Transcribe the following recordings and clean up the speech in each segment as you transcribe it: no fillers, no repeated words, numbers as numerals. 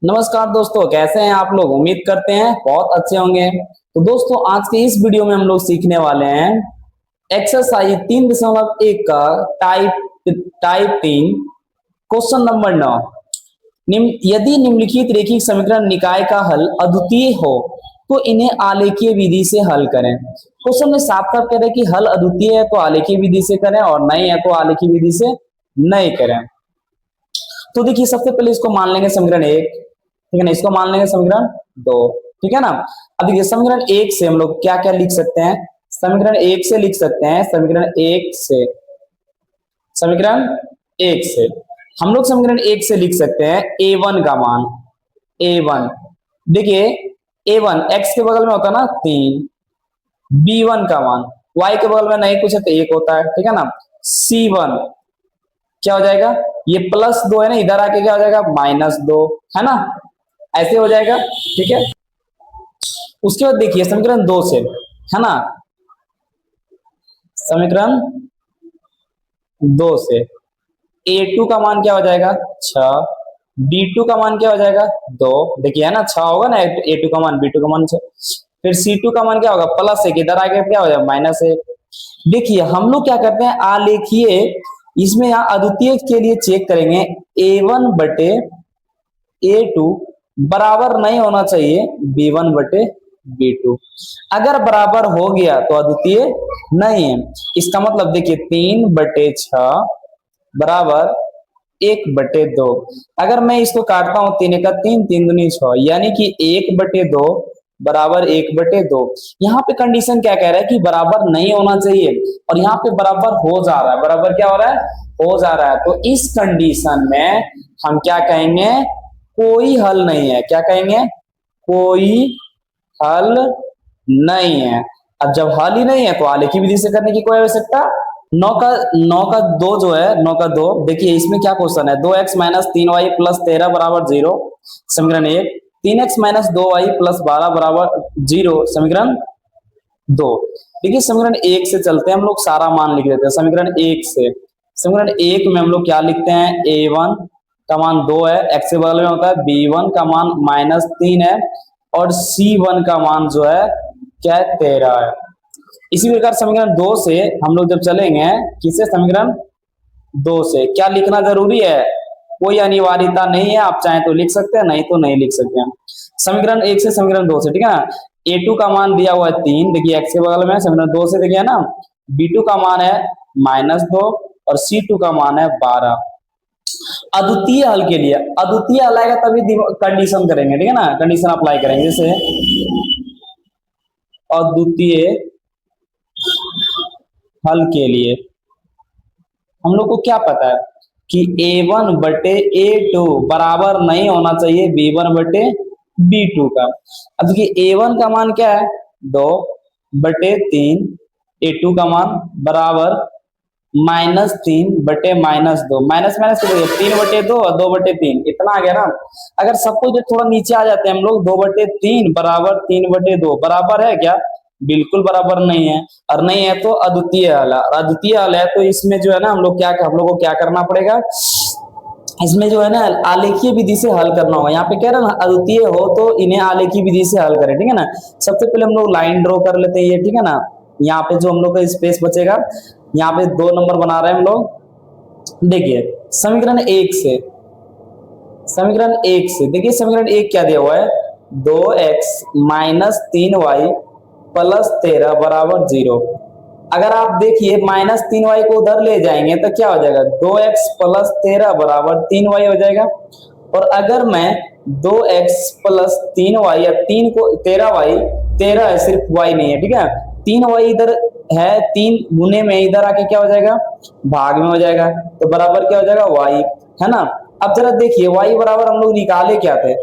नमस्कार दोस्तों, कैसे हैं आप लोग। उम्मीद करते हैं बहुत अच्छे होंगे। तो दोस्तों, आज के इस वीडियो में हम लोग सीखने वाले हैं एक्सरसाइज 3.1 का टाइप 3 क्वेश्चन नंबर 9। यदि निम्नलिखित रेखिक समीकरण निकाय का हल अद्वितीय हो तो इन्हें आलेखीय विधि से हल करें। क्वेश्चन में साफ साफ कह रहे हैं कि हल अद्वितीय है तो आलेखीय विधि से करें और नहीं है तो आलेखीय विधि से नहीं करें। तो देखिए, सबसे पहले इसको मान लेंगे समीकरण 1, ठीक है ना। इसको मान लेंगे समीकरण 2, ठीक है ना। अब देखिए, समीकरण 1 से हम लोग क्या क्या लिख सकते हैं। समीकरण 1 से लिख सकते हैं, समीकरण 1 से हम लोग समीकरण 1 से लिख सकते हैं a1 का मान। a1 देखिए, a1 x के बगल में होता है ना 3, b1 का मान y के बगल में नहीं कुछ है तो 1 होता है, ठीक है ना। c1 क्या हो जाएगा, ये +2 है ना, इधर आके क्या हो जाएगा -2, है ना। ऐसे हो जाएगा, ठीक है। उसके बाद देखिए समीकरण 2 से, है ना, समीकरण 2 से a2 का मान क्या हो जाएगा 6, b2 का मान क्या हो जाएगा 2। देखिए है ना, 6 होगा ना a2 का मान, b2 का मान 6। फिर c2 का मान क्या होगा +1, इधर आके क्या हो जाएगा -1। देखिए हम लोग क्या करते हैं, आलेखीय, इसमें यहाँ अद्वितीय के लिए चेक करेंगे a1 बटे a2 बराबर नहीं होना चाहिए b1 बटे b2। अगर बराबर हो गया तो अद्वितीय नहीं है। इसका मतलब देखिए 3/6 बराबर 1/2। अगर मैं इसको काटता हूं 3 का 3, 3 दूनी 6, यानी कि 1/2 बराबर 1/2। यहाँ पे कंडीशन क्या कह रहा है कि बराबर नहीं होना चाहिए और यहाँ पे बराबर हो जा रहा है। बराबर क्या हो रहा है, हो जा रहा है। तो इस कंडीशन में हम क्या कहेंगे, कोई हल नहीं है। क्या कहेंगे, कोई हल नहीं है। अब जब हल ही नहीं है तो आलेखीय विधि से करने की कोई आवश्यकता। 9 का 2 जो है, 9 का 2, देखिए इसमें क्या क्वेश्चन है, 2x - 3y + 13 बराबर 0, समीकरण 1। 3x - 2y + 12 बराबर 0, समीकरण 2। देखिए समीकरण 1 से चलते हैं हम लोग, सारा मान लिख देते हैं समीकरण 1 से। समीकरण 1 में हम लोग क्या लिखते हैं, a1 का मान 2 है, x के बगल में होता है, b1 का मान -3 है और c1 का मान जो है क्या है 13 है। इसी प्रकार समीकरण 2 से हम लोग जब चलेंगे, किससे, समीकरण 2 से क्या लिखना जरूरी है, कोई अनिवार्यता नहीं है, आप चाहें तो लिख सकते हैं, नहीं तो नहीं लिख सकते हैं। समीकरण 1 से समीकरण 2 से, ठीक है ना। a2 का मान दिया हुआ है 3, देखिए x के बगल में, समीकरण 2 से देखिए ना, b2 का मान है -2 और c2 का मान है 12। अद्वितीय हल के लिए, अद्वितीय हल आएगा तभी कंडीशन करेंगे, ठीक है ना, कंडीशन अप्लाई करेंगे। जैसे अद्वितीय हल के लिए हम लोग को क्या पता है कि a1 बटे a2 बराबर नहीं होना चाहिए b1 बटे b2 का। अब देखिए a1 का मान क्या है 2/3, a2 का मान बराबर -3 बटे -2, माइनस माइनस तो 3/2 और 2/3, इतना आ गया ना। अगर सबको थोड़ा नीचे आ जाते हैं हम लोग, 2/3 बराबर 3/2 बराबर है क्या, बिल्कुल बराबर नहीं है। और नहीं है तो अद्वितीय हल है, अद्वितीय हल है तो इसमें जो है ना हम लोग को क्या करना पड़ेगा, इसमें जो है ना आलेखीय विधि से हल करना होगा। यहाँ पे कह रहे हैं ना अद्वितीय हो तो इन्हें आलेखीय विधि से हल करें, ठीक है ना। सबसे पहले हम लोग लाइन ड्रॉ कर लेते हैं, ये ठीक है ना। यहाँ पे जो हम लोग का स्पेस बचेगा, यहाँ पे 2 नंबर बना रहे हैं हम लोग। देखिए समीकरण 1 से, देखिए समीकरण 1 क्या दिया हुआ है, 2x - 3y + 13 बराबर 0। अगर आप देखिए -3y को उधर ले जाएंगे तो क्या हो जाएगा, 2x + 13 बराबर 3y हो जाएगा। और अगर मैं 2x + 3y या 3 को 13y, 13 है सिर्फ y नहीं है, ठीक है, 3y इधर है, 3 गुने में इधर आके क्या हो जाएगा, भाग में हो जाएगा, तो बराबर क्या हो जाएगा y, है ना। अब जरा देखिए y बराबर हम लोग निकाले क्या थे,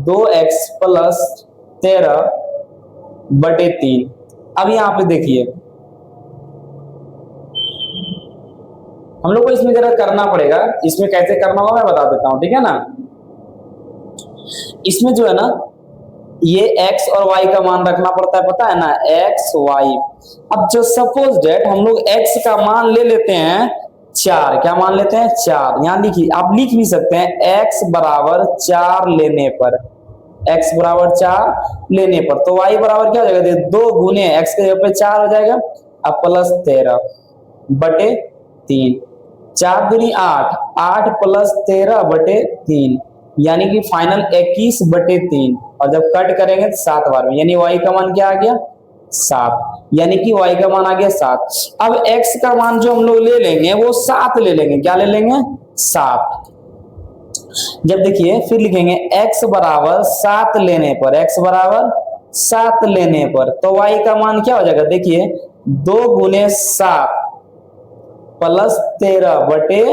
2x + 13/3। अब यहाँ पे देखिए हम लोग को इसमें जरा करना पड़ेगा, इसमें कैसे करना होगा मैं बता देता हूं, ठीक है ना। इसमें जो है ना ये x और y का मान रखना पड़ता है, पता है ना, x y। अब जो सपोज डेट हम लोग x का मान ले लेते हैं 4, क्या मान लेते हैं 4। यहां लिखिए, आप लिख भी सकते हैं x बराबर 4 लेने पर, x बराबर 4 लेने पर, तो y बराबर क्या हो जाएगा, 2 गुने x के जगह पे 4 हो जाएगा, अब प्लस 13 बटे 3, 4 दूनी 8, 8 प्लस 13 बटे 3, यानी कि फाइनल 21 बटे 3, और जब कट करेंगे तो 7 बार में, यानी y का मान क्या आ गया 7, यानी कि y का मान आ गया 7। अब x का मान जो हम लोग ले लेंगे वो 7 ले लेंगे, क्या ले लेंगे 7। जब देखिए फिर लिखेंगे x बराबर 7 लेने पर, x बराबर 7 लेने पर, तो y का मान क्या हो जाएगा, देखिए 2 गुने 7 प्लस 13 बटे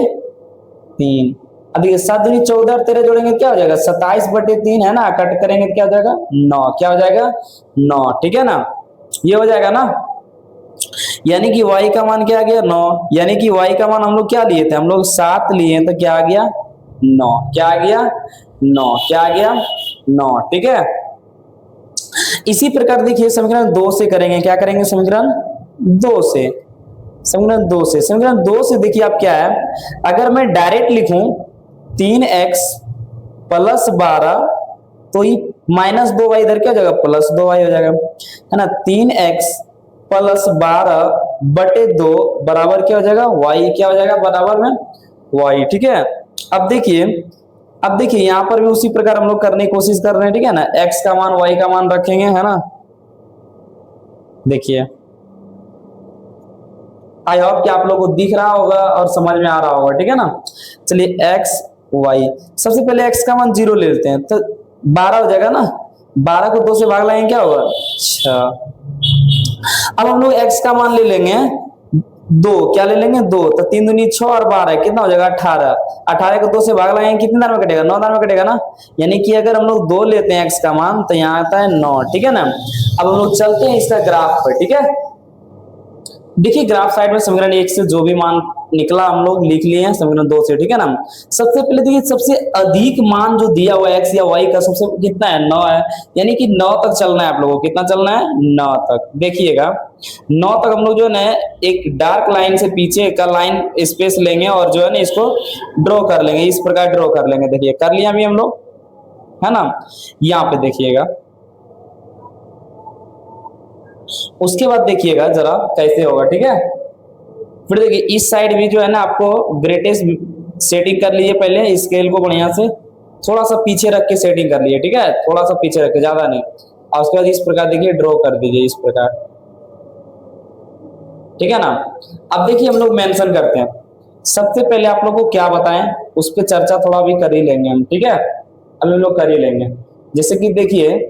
3। अब देखिए 7 दूनी 14 और 13 जोड़ेंगे क्या हो जाएगा 27 बटे 3 है ना, कट करेंगे क्या हो जाएगा 9, क्या हो जाएगा 9, ठीक है ना, ये हो जाएगा ना। यानी कि y का मान क्या आ गया 9, यानी कि y का मान हम लोग क्या लिए थे, हम लोग 7 लिए तो क्या आ गया 9, क्या आ गया 9, क्या आ गया 9, ठीक है। इसी प्रकार देखिए समीकरण 2 से करेंगे, क्या करेंगे समीकरण 2 से, समीकरण 2 से, समीकरण 2 से देखिए आप क्या है, अगर मैं डायरेक्ट लिखूं 3x प्लस 12, तो ये माइनस 2y इधर क्या हो जाएगा प्लस 2y हो जाएगा, है ना। 3x प्लस 12 बटे 2 बराबर क्या हो जाएगा y, क्या हो जाएगा बराबर में y, ठीक है। अब देखिए, अब देखिए यहां पर भी उसी प्रकार हम लोग करने की कोशिश कर रहे हैं, ठीक है ना, x का मान y का मान रखेंगे, है ना। देखिए आई होप कि आप लोगों को दिख रहा होगा और समझ में आ रहा होगा, ठीक है ना। चलिए x y, सबसे पहले x का मान 0 ले लेते हैं, तो 12 हो जाएगा ना, 12 को 2 से भाग लाएंगे क्या होगा 6। अब हम लोग x का मान ले लेंगे 2, क्या ले लेंगे 2, तो 3 दूनी 6 और 12 कितना हो जाएगा 18, 18 को 2 से भाग लाएंगे कितने दार में कटेगा 9 दार में कटेगा ना, यानी कि अगर हम लोग 2 लेते हैं x का मान तो यहाँ आता है 9, ठीक है ना। अब हम लोग चलते हैं इसका ग्राफ पर, ठीक है। देखिए ग्राफ साइड में समीकरण 1 से जो भी मान निकला हम लोग लिख लिए हैं समीकरण 2 से, ठीक है ना। सबसे पहले देखिए सबसे अधिक मान जो दिया हुआ है x या y का सबसे कितना है 9 है, यानी कि 9 तक चलना है आप लोगों को, कितना चलना है 9 तक। देखिएगा 9 तक हम लोग जो है ना एक डार्क लाइन से पीछे का लाइन स्पेस लेंगे और जो है ना इसको ड्रॉ कर लेंगे, इस प्रकार ड्रॉ कर लेंगे। देखिए कर लिया अभी हम लोग, है ना। यहाँ पे देखिएगा, उसके बाद देखिएगा जरा कैसे होगा, ठीक है। फिर देखिए इस साइड भी जो है ना आपको ग्रेटेस्ट सेटिंग कर लीजिए, पहले स्केल को बढ़िया से थोड़ा सा पीछे रख के सेटिंग कर लीजिए, ठीक है, थोड़ा सा पीछे रख के, ज्यादा नहीं। और उसके बाद इस प्रकार देखिए ड्रॉ कर दीजिए इस प्रकार, ठीक है ना। अब देखिए हम लोग मेंशन करते हैं, सबसे पहले आप लोग को क्या बताएं उस पर चर्चा थोड़ा भी कर ही लेंगे हम, ठीक है, अब हम लोग कर ही लेंगे। जैसे कि देखिए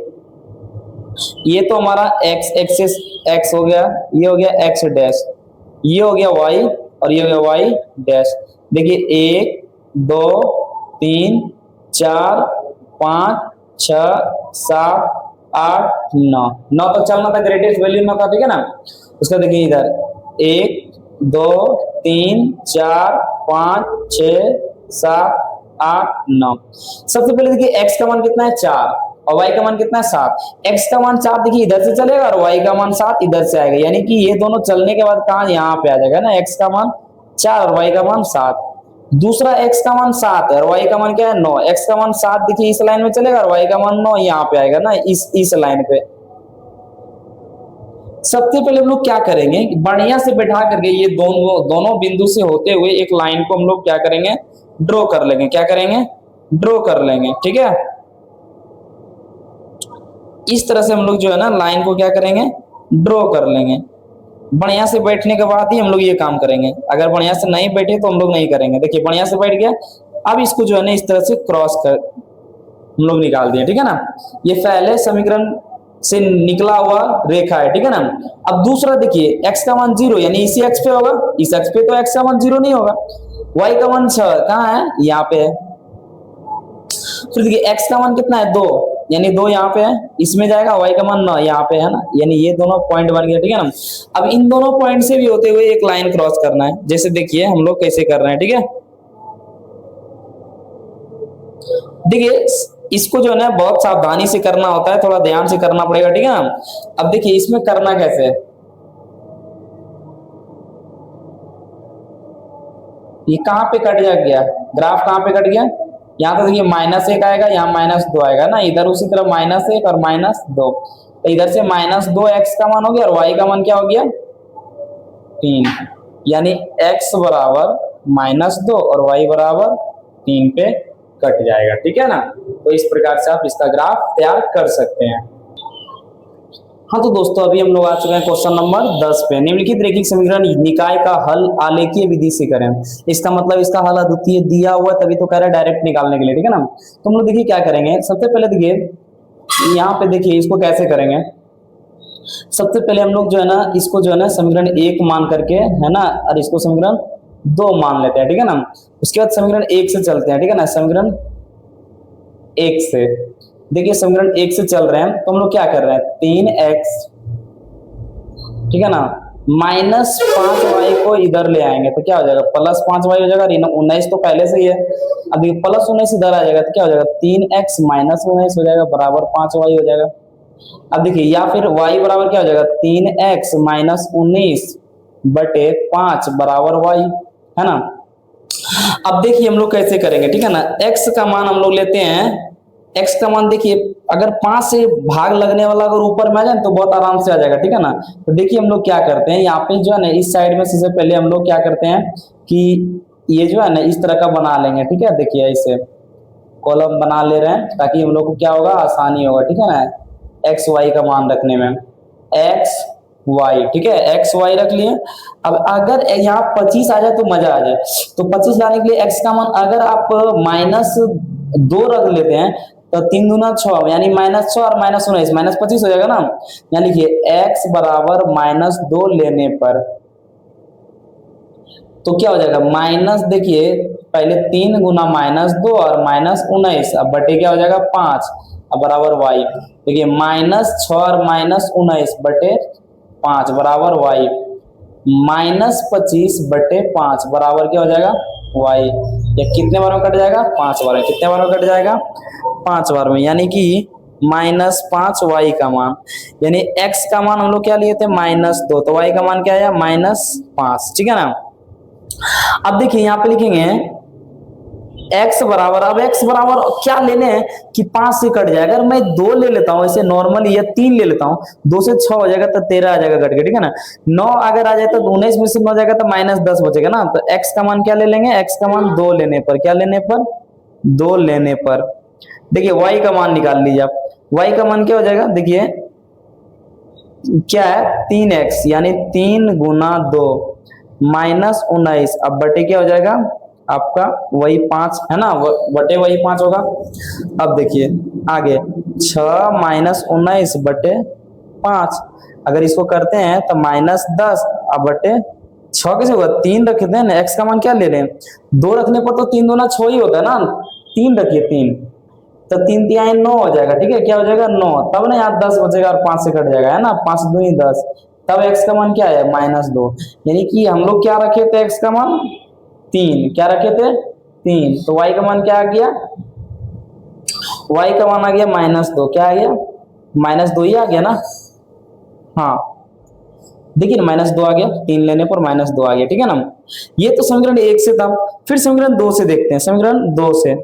ये तो हमारा x एक्सिस x हो गया, ये हो गया x डैश, ये हो गया y और ये हो गया y डैश। देखिए 1 2 3 4 5 6 7 8 9, 9 तक चलना था, ग्रेटेस्ट वैल्यू 9 था, ठीक है ना। उसका देखिए इधर 1 2 3 4 5 6 7 8 9। सबसे पहले देखिए x का मान कितना है 4 और y का मान कितना है 7। x का मान 4 देखिए इधर से चलेगा और y का मान 7 इधर से आएगा, यानी कि ये दोनों चलने के बाद कहां यहाँ पे आ जाएगा ना, x का मान 4 और y का मान 7। दूसरा x का मान 7 है और y का मान क्या है 9। x का मान 7 देखिए इस लाइन में चलेगा और y का मान 9 यहाँ पे आएगा ना, इस लाइन पे। सबसे पहले हम लोग क्या करेंगे कि बढ़िया से बैठा करके ये दोनों बिंदु से होते हुए एक लाइन को हम लोग क्या करेंगे ड्रॉ कर लेंगे, क्या करेंगे ड्रॉ कर लेंगे, ठीक है। इस तरह से हम लोग जो है ना लाइन को क्या करेंगे ड्रॉ कर लेंगे। बढ़िया से बैठने के बाद ही हम लोग ये काम करेंगे, अगर बढ़िया से नहीं बैठे तो हम लोग नहीं करेंगे। देखिए बढ़िया से बैठ गया, अब इसको जो है ना इस तरह से क्रॉस कर हम लोग निकाल दिए, ठीक है ना। ये पहले समीकरण से निकला हुआ रेखा है, ठीक है ना। अब दूसरा देखिए x का मान 0 यानी इसी x पे होगा, इस x पे तो x का मान 0 नहीं होगा। y का मान 6 कहाँ है यहाँ पे है। फिर देखिए x का मान कितना है 2 यानी 2 यहाँ पे है, इसमें जाएगा, y का मान 9 यहाँ पे है ना, यानी ये दोनों पॉइंट बन गए, ठीक है ना। अब इन दोनों पॉइंट से भी होते हुए एक लाइन क्रॉस करना है, जैसे देखिए हम लोग कैसे कर रहे हैं, ठीक है। देखिए इसको जो है ना बहुत सावधानी से करना होता है, थोड़ा ध्यान से करना पड़ेगा, ठीक है ना। अब देखिए इसमें करना कैसे है, ये कहाँ पे कट जा गया, ग्राफ कहाँ पे कट गया, यहाँ तो देखिए -1 आएगा, यहाँ -2 आएगा ना, इधर उसी तरह -1 और -2, तो इधर से -2 x का मान हो गया और y का मान क्या हो गया 3, यानी x बराबर -2 और y बराबर 3 पे कट जाएगा। ठीक है ना, तो इस प्रकार से आप इसका ग्राफ तैयार कर सकते हैं। हाँ तो दोस्तों अभी हम लोग आ चुके हैं क्वेश्चन नंबर 10 पे। निम्नलिखित रैखिक समीकरण निकाय का हल आलेखीय विधि से करें। इसका मतलब इसका हल अद्वितीय दिया हुआ तभी तो कह रहा है डायरेक्ट निकालने के लिए। ठीक है ना, तो हम लोग देखिए क्या करेंगे। सबसे पहले देखिए यहाँ पे देखिए इसको कैसे करेंगे। सबसे पहले हम लोग जो है ना इसको जो है ना समीकरण 1 मान करके है ना, और इसको समीकरण 2 मान लेते हैं। ठीक है ना, उसके बाद समीकरण 1 से चलते हैं। ठीक है ना, समीकरण 1 से देखिए समीकरण 1 से चल रहे हैं तो हम लोग क्या कर रहे हैं 3x, ठीक है ना, -5y को इधर ले आएंगे तो क्या हो जाएगा +5y हो जाएगा। 19 तो पहले से ही है, अब ये +19 इधर आ जाएगा तो क्या हो जाएगा 3x - 19 हो जाएगा बराबर 5y हो जाएगा। अब देखिए या फिर y बराबर क्या हो जाएगा 3x - 19 बटे 5 बराबर y, है ना। अब देखिए हम लोग कैसे करेंगे। ठीक है ना, x का मान हम लोग लेते हैं, x का मान देखिए अगर 5 से भाग लगने वाला अगर ऊपर में आ जाए तो बहुत आराम से आ जाएगा। ठीक है ना, तो देखिए हम लोग क्या करते हैं यहाँ पे जो है ना इस साइड में सबसे पहले हम लोग क्या करते हैं कि ये जो है ना इस तरह का बना लेंगे। ठीक है, देखिए ऐसे कॉलम बना ले रहे हैं ताकि हम लोग को क्या होगा आसानी होगा। ठीक है ना, एक्स वाई का मान रखने में, एक्स वाई, ठीक है एक्स वाई रख लिए। अब अगर यहाँ 25 आ जाए तो मजा आ जाए, तो 25 लाने के लिए एक्स का मान अगर आप -2 रख लेते हैं तो 3 दूना 6 यानी -6 और -19 -25 हो जाएगा ना। यहाँ लिखिए x बराबर -2 लेने पर तो क्या हो जाएगा माइनस, देखिए पहले 3 गुना -2 और -19 अब बटे क्या हो जाएगा 5 अब बराबर y। देखिए -6 और -19 बटे 5 बराबर y, -25 बटे 5 बराबर क्या हो जाएगा y। ये कितने बार में कट जाएगा 5 बार में, कितने बार में कट जाएगा 5 बार में, यानी कि -5y का मान, यानी x का मान हम लोग क्या लिए थे -2 तो y का मान क्या आया -5। ठीक है ना, अब देखिए यहाँ पे लिखेंगे x बराबर, अब x बराबर क्या लेने हैं कि 5 से कट जाएगा। अगर मैं 2 ले लेता हूँ ऐसे नॉर्मली या 3 ले लेता हूँ 2 से 6 हो जाएगा तो 13 आ जाएगा कट के। ठीक है ना, 9 अगर आ जाए तो 19 में से 9 जाएगा तो -10 बचेगा ना। तो x का मान क्या ले लेंगे, x का मान 2 लेने पर, क्या लेने पर 2 लेने पर। देखिए y का मान निकाल लीजिए आप, y का मान क्या हो जाएगा देखिए क्या है 3x यानी 3 गुना 2 -19 अब बटे क्या हो जाएगा आपका वही 5 है ना, बटे वही 5 होगा। अब देखिए आगे 6 -19 बटे 5, अगर इसको करते हैं तो -10 अब बटे 6 कैसे होगा 3 रखे थे ना, x का मान क्या ले रहे हैं 2 रखने पर तो 3 दूना 6 ही होता है ना, 3 रखिए 3 तो 3 तिहाई 9 हो जाएगा। ठीक है, क्या हो जाएगा 9, तब ना यहाँ 10 बचेगा और 5 से कट जाएगा है ना, 5 दूनी 10, तब x का मान क्या है -2, यानी कि हम लोग क्या रखे थे x का मान 3, क्या रखे थे 3, तो y का मान क्या आ गया, y का मान आ गया -2, क्या आ गया -2 ही आ गया ना। हाँ देखिए ना -2 आ गया, 3 लेने पर -2 आ गया। ठीक है ना, ये तो समीकरण 1 से था। फिर समीकरण 2 से देखते हैं, समीकरण 2 से,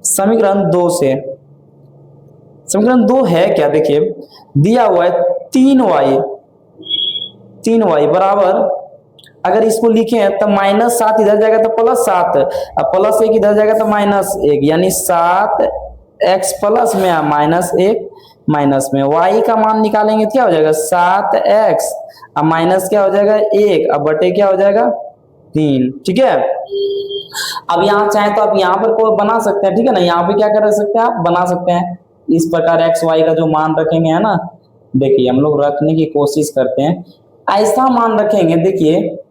समीकरण 2 से, समीकरण 2 है क्या देखिए दिया हुआ है 3y बराबर, अगर इसको लिखे तो -7 इधर जाएगा तो +7, अब +1 इधर जाएगा तो -1 यानी 7x प्लस में -1 माइनस में y का मान निकालेंगे क्या हो जाएगा 7x अब माइनस क्या हो जाएगा 1 अब बटे क्या हो जाएगा 3। ठीक है, अब यहाँ चाहे तो आप यहाँ पर कोई बना सकते हैं। ठीक है ना, यहाँ पे क्या कर सकते हैं आप बना सकते हैं इस प्रकार x y का जो मान रखेंगे है ना, देखिए हम लोग रखने की कोशिश करते हैं, ऐसा मान रखेंगे देखिए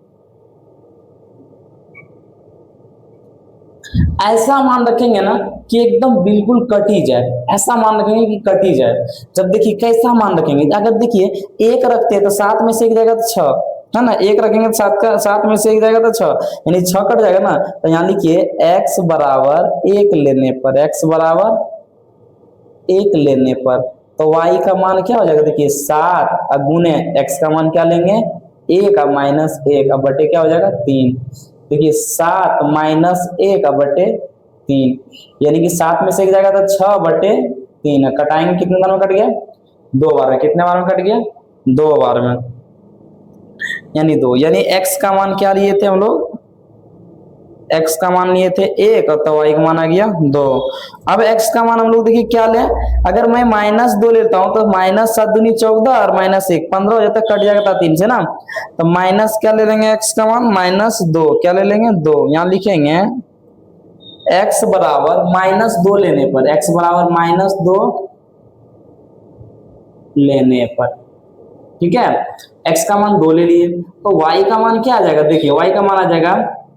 ऐसा मान रखेंगे ना कि एकदम बिल्कुल कट ही जाए, ऐसा मान रखेंगे कि कट ही जाए। जब देखिए कैसा मान रखेंगे, अगर देखिए 1 रखते हैं तो 7 में से 1 जाएगा तो 6 है ना, 1 रखेंगे तो 7 में से 1 जाएगा तो 6 यानी 6 कट जाएगा ना। तो यहाँ लिखिए x बराबर 1 लेने पर, x बराबर 1 लेने पर तो y का मान क्या हो जाएगा देखिए 7 अब गुने x का मान क्या लेंगे 1 अब -1 अब बटे क्या हो जाएगा 3। देखिए 7-1/3, यानी कि 7 में से एक जाएगा तो 6/3, कटाएंगे कितने बार में कट गया, 2 बार में। कितने बार में कट गया, 2 बार में, यानी 2। यानी x का मान क्या लिए थे हम लोग, x का मान लिए थे 1 और तो y का मान आ गया 2। अब x का मान हम लोग देखिए क्या लें, अगर मैं -2 लेता हूं तो -7 दूनी 14 और -1 15 हो जाता है, कट जाएगा 3 से ना, तो माइनस क्या ले लेंगे, x का मान -2, क्या ले लेंगे 2। यहां लिखेंगे x बराबर -2 लेने पर, x बराबर -2 लेने पर, ठीक है। x का मान 2 ले लिए, तो y का मान क्या आ जाएगा, देखिए y का मान आ जाएगा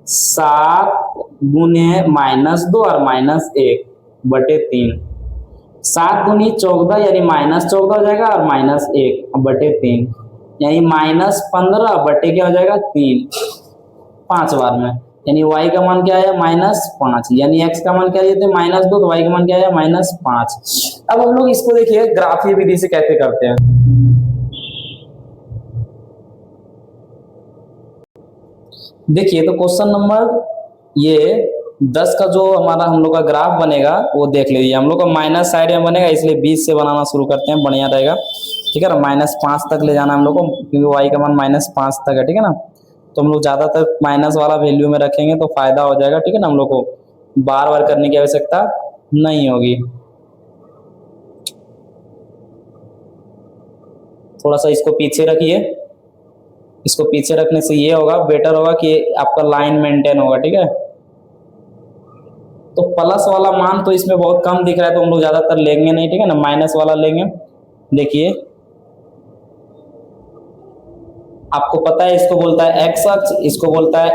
7 गुने -2 और -1/3, 7 दूनी 14 यानी -14 हो जाएगा और -1/3, यानी -15 बटे क्या हो जाएगा 3, 5 बार में, यानी y का मान क्या है -5, यानी x का मान क्या लिए थे -2, तो y का मान क्या है -5। अब हम लोग इसको देखिए ग्राफीय विधि से कैसे करते हैं। देखिए तो क्वेश्चन नंबर ये 10 का जो हमारा हम लोग का ग्राफ बनेगा वो देख लीजिए। हम लोग का माइनस साइड में बनेगा, इसलिए 20 से बनाना शुरू करते हैं, बढ़िया रहेगा, ठीक है ना। -5 तक ले जाना हम लोग को, क्योंकि y का मान -5 तक है, ठीक है ना। तो हम लोग ज्यादातर माइनस वाला वैल्यू में रखेंगे तो फायदा हो जाएगा, ठीक है ना। हम लोग को बार बार करने की आवश्यकता नहीं होगी। थोड़ा सा इसको पीछे रखिए, इसको पीछे रखने से ये होगा, बेटर होगा कि आपका लाइन मेंटेन होगा, ठीक है। तो प्लस वाला मान तो इसमें बहुत कम दिख रहा है, तो हम लोग ज्यादातर लेंगे नहीं, ठीक है ना, माइनस वाला लेंगे। देखिए आपको पता है इसको बोलता है x अक्ष, इसको बोलता है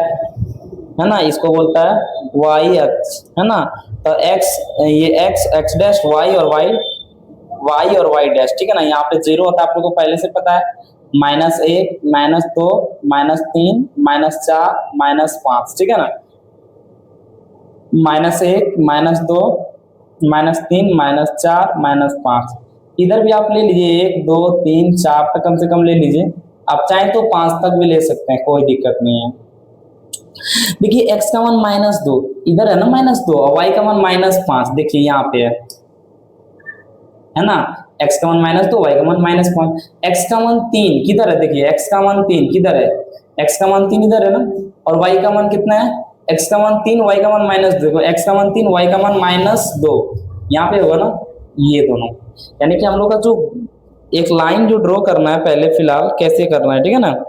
ना, इसको बोलता है y अक्ष, है ना। तो x, ये x डैश y और y डैश, ठीक है ना। यहाँ पे 0 होता है, आप लोगों को पहले से पता है, -1 -2 -3 -4 -5, ठीक है ना। -1 -2 -3 -4 -5, इधर भी आप ले लीजिए 1 2 3 4 तक कम से कम ले लीजिए, आप चाहें तो 5 तक भी ले सकते हैं, कोई दिक्कत नहीं है। देखिए x का मान -2 इधर है ना, -2, और y का मान -5, देखिए यहाँ पे है ना। x का मान -2, y का मान -5, x का मान 3 किधर है, देखिए x का मान 3 किधर है, x का मान 3 इधर है ना, और y का मान कितना है, x का मान 3 y का मान -2, x का मान 3 y का मान -2, यहाँ पे होगा ना ये दोनों। यानी कि हम लोग का जो एक लाइन जो ड्रॉ करना है, पहले फिलहाल कैसे करना है, ठीक है ना।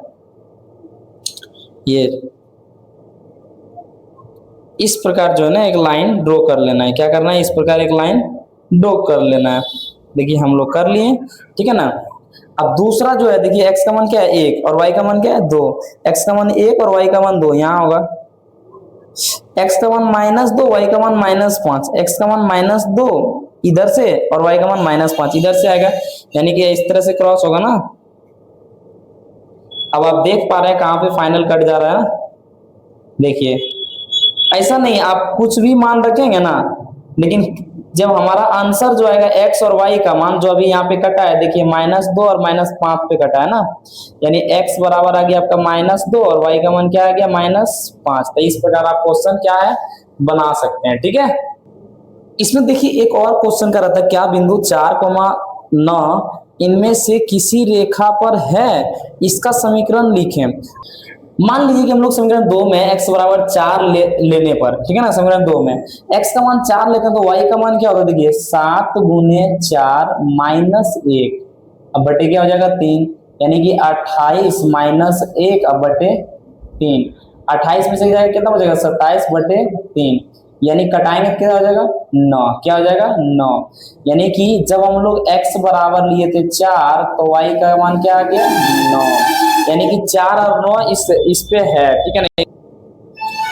ये इस प्रकार जो है ना एक लाइन ड्रॉ कर लेना है, क्या करना है, इस प्रकार एक लाइन ड्रॉ कर लेना है। देखिए हम लोग कर लिए, ठीक है ना। अब दूसरा जो है, देखिए x का मान क्या है 1 और y का मान क्या है 2, x का मान 1 और y का मान 2, यहाँ होगा x का मान -2 y का मान -5, x का मान -2 इधर से और y का मान -5 इधर से आएगा, यानी कि इस तरह से क्रॉस होगा ना। अब आप देख पा रहे हैं कहां पे फाइनल कट जा रहा है, देखिए ऐसा नहीं आप कुछ भी मान रखेंगे ना, लेकिन जब हमारा आंसर जो आएगा x और y का मान जो अभी यहाँ पे कटा है, देखिए -2 और -5 पे कटा है ना, यानी x बराबर आ गया आपका -2 और y का मान क्या आ गया -5। तो इस प्रकार आप क्वेश्चन क्या है बना सकते हैं, ठीक है। इसमें देखिए एक और क्वेश्चन कर रहा था, क्या बिंदु 4,9 इनमें से किसी रेखा पर है, इसका समीकरण लिखें। मान लीजिए कि हम लोग समीकरण 2 में x बराबर 4 लेने पर, ठीक है ना, समीकरण 2 में x का मान 4 लेते हैं तो y का मान क्या होगा, देखिए 7 गुने 4 -1 अब बटे क्या हो जाएगा 3, यानी कि 28 -1 अब बटे 3, 28 में से जाएगा कितना हो जाएगा 27/3, यानी कटाएंगे क्या हो जाएगा 9, क्या हो जाएगा 9। यानी कि जब हम लोग x बराबर लिए थे 4 तो y का मान क्या आ गया 9, यानी कि 4 और 9 इस पे है, ठीक है ना।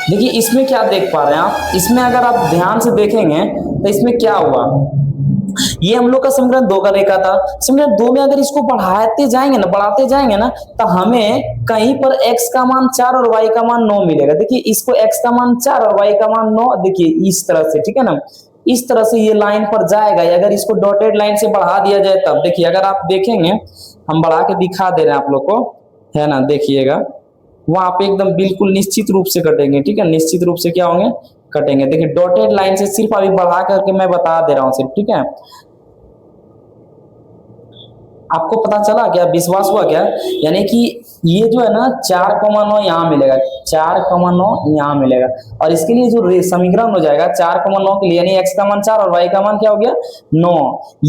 देखिए इसमें क्या देख पा रहे हैं आप, इसमें अगर आप ध्यान से देखेंगे तो इसमें क्या हुआ, ये हम लोग का समीकरण 2 का रेखा था, समीकरण 2 में अगर इसको बढ़ाते जाएंगे ना तो हमें कहीं पर x का मान 4 और y का मान 9 मिलेगा। देखिए इसको x का मान 4 और y का मान 9, देखिए इस तरह से, ठीक है ना, इस तरह से ये लाइन पर जाएगा। अगर इसको डॉटेड लाइन से बढ़ा दिया जाए तब देखिए, अगर आप देखेंगे हम बढ़ा के दिखा दे रहे हैं आप लोग को, है ना, देखिएगा वहां पे एकदम बिल्कुल निश्चित रूप से कटेंगे, ठीक है, निश्चित रूप से क्या होंगे, कटेंगे। देखिए डॉटेड लाइन से सिर्फ अभी बढ़ा करके मैं बता दे रहा हूं सिर्फ, ठीक है। आपको पता चला क्या, विश्वास हुआ क्या, यानी कि ये जो है ना 4,9 यहाँ मिलेगा, 4,9 यहाँ मिलेगा, और इसके लिए जो समीकरण हो जाएगा 4,9 के लिए, यानी x का मान 4 और y का मान क्या हो गया 9,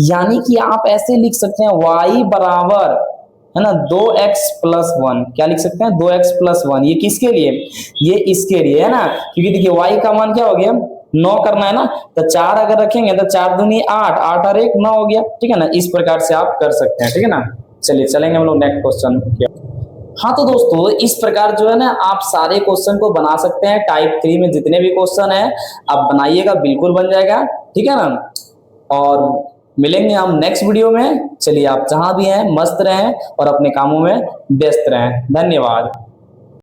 यानी कि आप ऐसे लिख सकते हैं y बराबर है ना 2x प्लस 1, क्या लिख सकते हैं 2x प्लस 1, ये किसके लिए, ये इसके लिए है ना, क्योंकि देखिए y का मान क्या हो गया 9 करना है ना, तो 4 अगर रखेंगे तो 4 दूनी 8, 8 और 1 9 हो गया, ठीक है ना, इस प्रकार से आप कर सकते हैं, ठीक है ना। चलिए चलेंगे हम लोग नेक्स्ट क्वेश्चन। हाँ तो दोस्तों इस प्रकार जो है ना आप सारे क्वेश्चन को बना सकते हैं, टाइप 3 में जितने भी क्वेश्चन है आप बनाइएगा, बिल्कुल बन जाएगा, ठीक है ना। और मिलेंगे हम नेक्स्ट वीडियो में। चलिए आप जहां भी हैं मस्त रहें और अपने कामों में व्यस्त रहें। धन्यवाद।